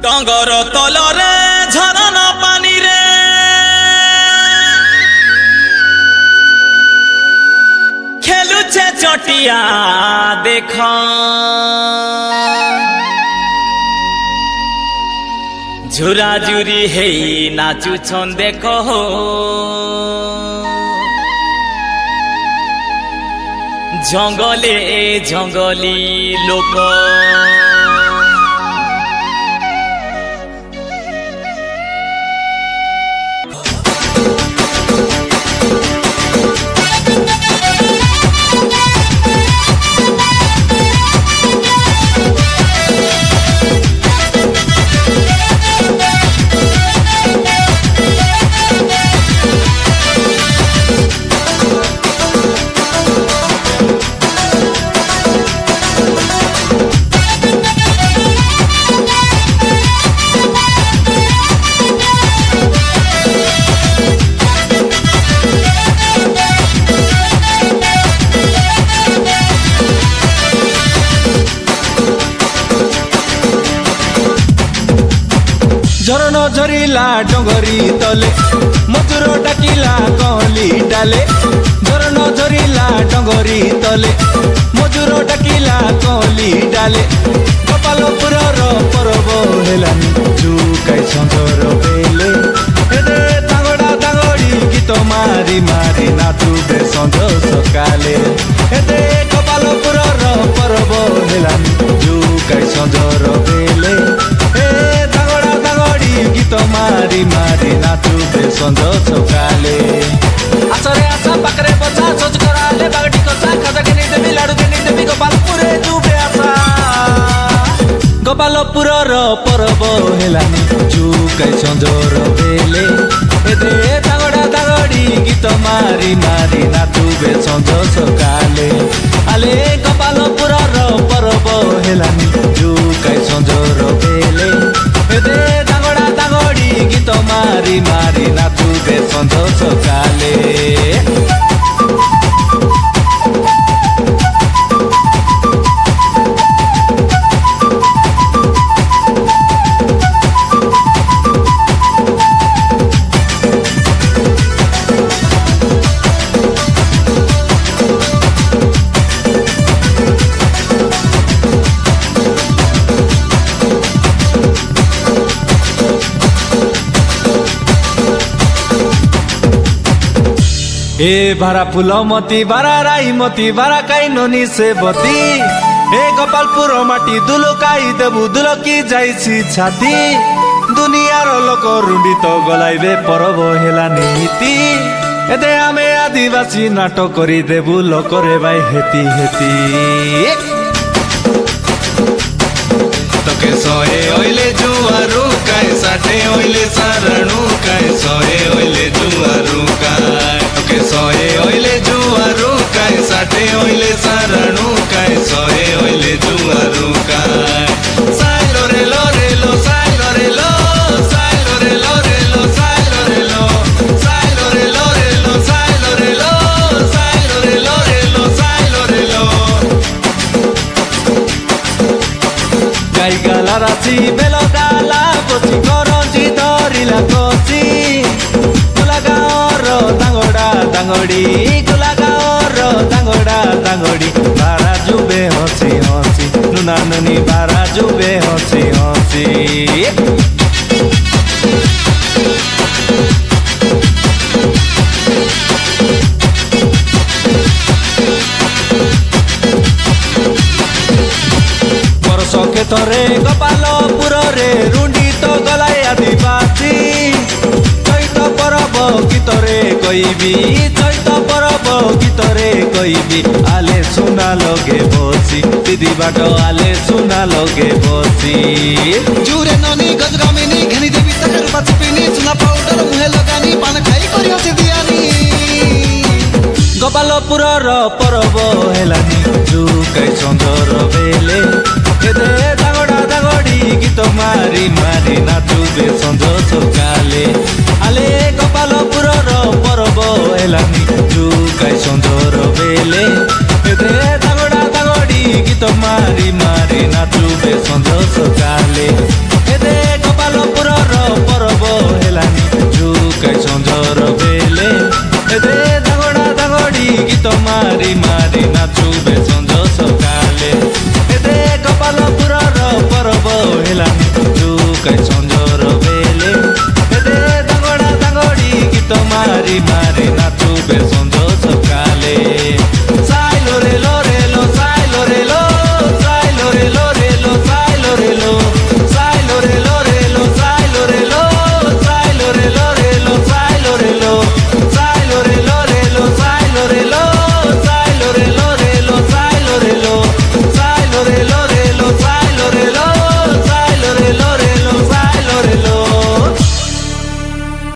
डंगर तलरे झरना पानी रे खेलुछे चटिया देख झुरा झुरी हे नाचुछन देख जंगले जंगली लोक झरन झरिला डंगरी तले मधुर डाकिला कहली डाले झरन झरिला डंगरी तले मधुर डाकिला कहली डाले गोपालपुर पर्व हेलानी जुकाई सञ्जर बेले हेदे तागड़ा तागड़ी गीत मारी मारी नाचुबे सञ्ज सकाले हेदे गोपालपुर पर्व हेलानी जुकाई सञ्जर बेले गीत मारी मारी नाचुबे सञ्ज सकाले आसरे आशा पाखरे बसा सोच कराले बागटी कसा खाजा के देवी लाडू के देवी गोपालपुरे जुबे आशा गोपालपुर पर्व हेलानी जुकाई सञ्जर बेले एदे तागड़ा तागड़ी गीत मारी मारी नाचुबे सञ्ज सकाले आले गोपालपुर पर्व हेलानी जुकाई सञ्जर बेले एदे तागड़ा तागड़ी गीत मारी मारी नाचुबे सञ्ज सकाले ए भारा फूल मती बारा राई मती बारा काई नोनी से बती ए गोपालपुर माटी दुलुकाई देबु दुलकी जाइछि छाती दुनियार लोक रुंडी तो गलाइबे पर्व हेला नीति एदे आमे आदिवासी नाटक करी देबु लोकरे बाई हेती हेती तके सोए ओइले जुआरु काई साठे ओइले सारणु काई सोए ओइले जुआरु काई तके सोए ओइले जुआरु काई साठे ओइले सारणु काई सोए ओइले जुआरु काई साइलो रे लो रे लो साइलो रे लो साइलो रे लो रे लो साइलो रे लो साइलो रे लो रे लो साइलो रे लो साइलो रे लो रे लो साइलो रे लो गाई गाला राची बेलो गाला बसी करंजी धरिला कसी गुलागाओर तांगड़ा तांगड़ी गुलागाओर तांगड़ा तांगड़ी बारा जुबे हसी हसी नुना नुनी बारा जुबे हसी हसी बरस थरे गोपालपुर रे रुंडी तो गलाय आदिवासी चैत परब गीतरे कइबी चैत परब गीतरे कइबी आले सुना लगे बसी दीदी बाट आले सुना लगे बसी जुरे ननी गजरामिनी घनी देवी तकर बचपिनी सुना पाउडर मुहे लगानी पान खाई करियो से दियानी गोपालपुर र परब हेलानी जुकै सन्दर बेले एदे दागडा दागडी गीत मारी मारी नाचुबे सन्ज सकाले आले गोपालपुर र परब हेलानी जुकै सन्दर बेले एदे दागडा दागडी गीत मारी मारी नाचुबे सन्ज सकाले एदे गोपालपुर र परब हेलानी जुकै सन्दर बेले एदे दागडा दागडी गीत मारी मारी नाचुबे सन्ज सकाले एदे गोपालपुर र परब हेलानी जुकै सन्जर बेले एदे दागडा दागडी गीत मारी मारी नाचुबे सन्ज